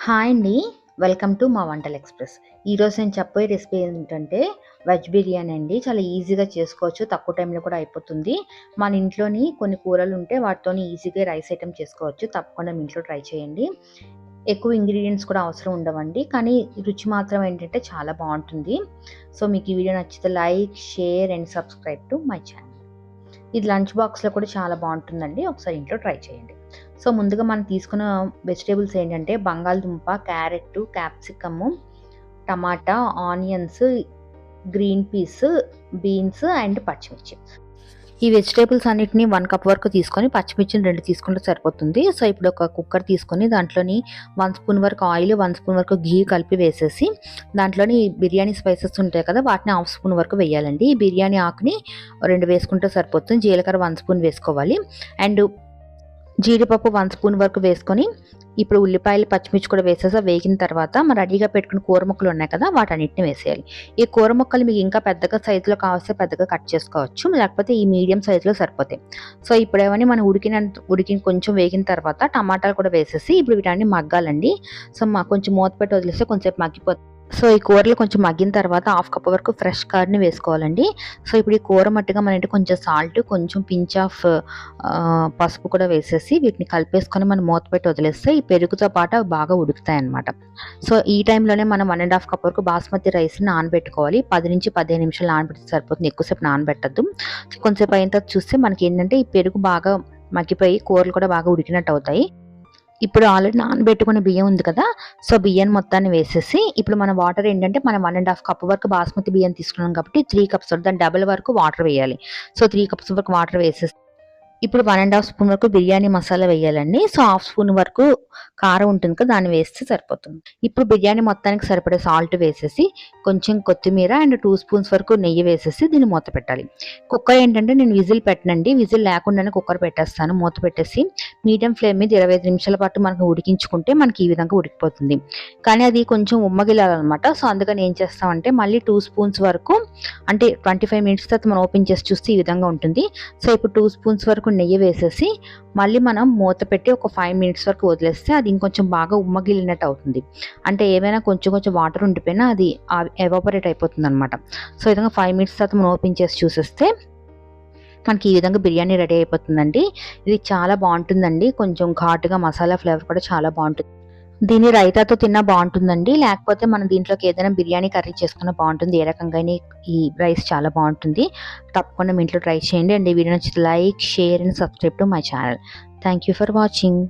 Hi అండి. Welcome to మా వంటల ఎక్స్‌ప్రెస్. ఈరోజు నేను చెప్పబోయే రెసిపీ ఏంటంటే వెజ్ బిర్యానీ అండి. చాలా ఈజీగా చేసుకోవచ్చు. తక్కువ టైంలో కూడా అయిపోతుంది. మన ఇంట్లోని కొన్ని కూరలుంటే వాటితోని ఈజీగా రైస్ ఐటెమ్ చేసుకోవచ్చు. తప్పకుండా మీ ఇంట్లో ట్రై చేయండి. ఎక్కువ ఇంగ్రీడియెంట్స్ కూడా అవసరం ఉండవండి. కానీ రుచి మాత్రం ఏంటంటే చాలా బావుంటుంది. సో మీకు ఈ వీడియో నచ్చితే like, share and subscribe to my channel. ఇది లంచ్ బాక్స్‌లో కూడా చాలా బావుంటుందండి. ఒకసారి ఇంట్లో ట్రై చేయండి. సో ముందుగా మనం తీసుకున్న వెజిటబుల్స్ ఏంటంటే బంగాళదుంప, carrot, capsicum, tomato, onions, green peas, beans and పచ్చిమిర్చి. ఈ వెజిటబుల్స్ అన్నిటిని 1 కప్ వరకు తీసుకొని పచ్చిమిర్చిని 2 తీసుకుంటే సరిపోతుంది. సో ఇప్పుడు ఒక కుక్కర్ తీసుకొని దాంట్లోని 1 స్పూన్ వరకు ఆయిల్, 1 స్పూన్ వరకు ఘీ కలిపి వేసేసి దాంట్లోని బిర్యానీ స్పైసెస్ ఉంటాయి కదా, వాటిని 1/2 స్పూన్ వరకు వేయాలండి. ఈ బిర్యానీ ఆకుని 2 వేసుకుంటే సరిపోతుంది. జీలకర్ర 1 స్పూన్ వేసుకోవాలి. అండ్ జీడిపప్పు 1 స్పూన్ వరకు వేసుకొని ఇప్పుడు ఉల్లిపాయలు, పచ్చిమిర్చి కూడా వేసేసి వేగిన తర్వాత మనం రెడీగా పెట్టుకున్న కూర ముక్కలు ఉన్నాయి కదా, వాటన్నిటిని వేసేయాలి. ఈ కూర ముక్కలు మీకు ఇంకా పెద్దగా సైజులో కావస్తే పెద్దగా కట్ చేసుకోవచ్చు, లేకపోతే ఈ మీడియం సైజులో సరిపోతాయి. సో ఇప్పుడు ఏమని మనం ఉడికి కొంచెం వేగిన తర్వాత టమాటాలు కూడా వేసేసి ఇప్పుడు వీటన్ని మగ్గాలండి. సో కొంచెం మూత పెట్టి వదిలేస్తే కొంచెంసేపు మగ్గిపోతుంది. సో ఈ కూరలు కొంచెం మగ్గిన తర్వాత 1/2 కప్ వరకు ఫ్రెష్ కర్డ్‌ని వేసుకోవాలండి. సో ఇప్పుడు ఈ కూర మట్టుగా మన కొంచెం సాల్ట్, కొంచెం పించ్ ఆఫ్ పసుపు కూడా వేసేసి వీటిని కలిపేసుకొని మనం మూత పెట్టి వదిలేస్తే ఈ పెరుగుతో పాటు అవి బాగా ఉడుకుతాయన్నమాట. సో ఈ టైంలోనే మనం 1 ½ కప్ వరకు బాస్మతి రైస్‌ని నానబెట్టుకోవాలి. 10-15 నిమిషాలు నానబెడితే సరిపోతుంది. ఎక్కువసేపు నానబెట్టద్దు. కొంచెంసేపు అయిన తర్వాత చూస్తే మనకి ఏంటంటే ఈ పెరుగు బాగా మగ్గిపోయి కూరలు కూడా బాగా ఉడికినట్టు అవుతాయి. ఇప్పుడు ఆల్రెడీ నానబెట్టుకున్న బియ్యం ఉంది కదా, సో బియ్యాన్ని మొత్తాన్ని వేసేసి ఇప్పుడు మన వాటర్ ఏంటంటే మనం 1 ½ కప్ వరకు బాస్మతి బియ్యం తీసుకున్నాం కాబట్టి 3 కప్స్ దాని డబుల్ వరకు వాటర్ వేయాలి. సో 3 కప్స్ వరకు వాటర్ వేసేసి ఇప్పుడు 1 ½ స్పూన్ వరకు బిర్యానీ మసాలా వేయాలండి. సో 1/2 స్పూన్ వరకు కారం ఉంటుంది కదా, దాన్ని వేస్తే సరిపోతుంది. ఇప్పుడు బిర్యానీ మొత్తానికి సరిపడే సాల్ట్ వేసేసి కొంచెం కొత్తిమీర అండ్ 2 స్పూన్స్ వరకు నెయ్యి వేసేసి దీన్ని మూత పెట్టాలి. కుక్కర్ ఏంటంటే నేను విజిల్ పెట్టనండి, విజిల్ లేకుండానే కుక్కర్ పెట్టేస్తాను. మూత పెట్టేసి మీడియం ఫ్లేమ్ మీద 25 నిమిషాల పాటు మనకు ఉడికించుకుంటే మనకి ఈ విధంగా ఉడికిపోతుంది. కానీ అది కొంచెం ఉమ్మగిలాలన్నమాట. సో అందుకని ఏం చేస్తామంటే మళ్ళీ 2 స్పూన్స్ వరకు, అంటే 25 మినిట్స్ తర్వాత మనం ఓపెన్ చేసి చూస్తే ఈ విధంగా ఉంటుంది. సో ఇప్పుడు 2 స్పూన్స్ వరకు నెయ్యి వేసేసి మళ్ళీ మనం మూత పెట్టి ఒక 5 మినిట్స్ వరకు వదిలేస్తే అది ఇంకొంచెం బాగా ఉమ్మగిలినట్టు అవుతుంది. అంటే ఏమైనా కొంచెం వాటర్ ఉండిపోయినా అది ఎవాపరేట్ అయిపోతుంది అనమాట. సో ఈ విధంగా 5 మినిట్స్ తర్వాత మనం ఓపెన్ చేసి చూసేస్తే మనకి ఈ విధంగా బిర్యానీ రెడీ అయిపోతుందండి. ఇది చాలా బాగుంటుందండి. కొంచెం ఘాటుగా మసాలా ఫ్లేవర్ కూడా చాలా బాగుంటుంది. దీన్ని రైతాతో తిన్నా బాగుంటుందండి, లేకపోతే మనం దీంట్లోకి ఏదైనా బిర్యానీ కర్రీ చేసుకున్నా బాగుంటుంది. ఏ రకంగానే ఈ రైస్ చాలా బాగుంటుంది. తప్పకుండా మీ ఇంట్లో ట్రై చేయండి. అండ్ ఈ వీడియో నచ్చితే like, share and subscribe to my channel. Thank you for watching.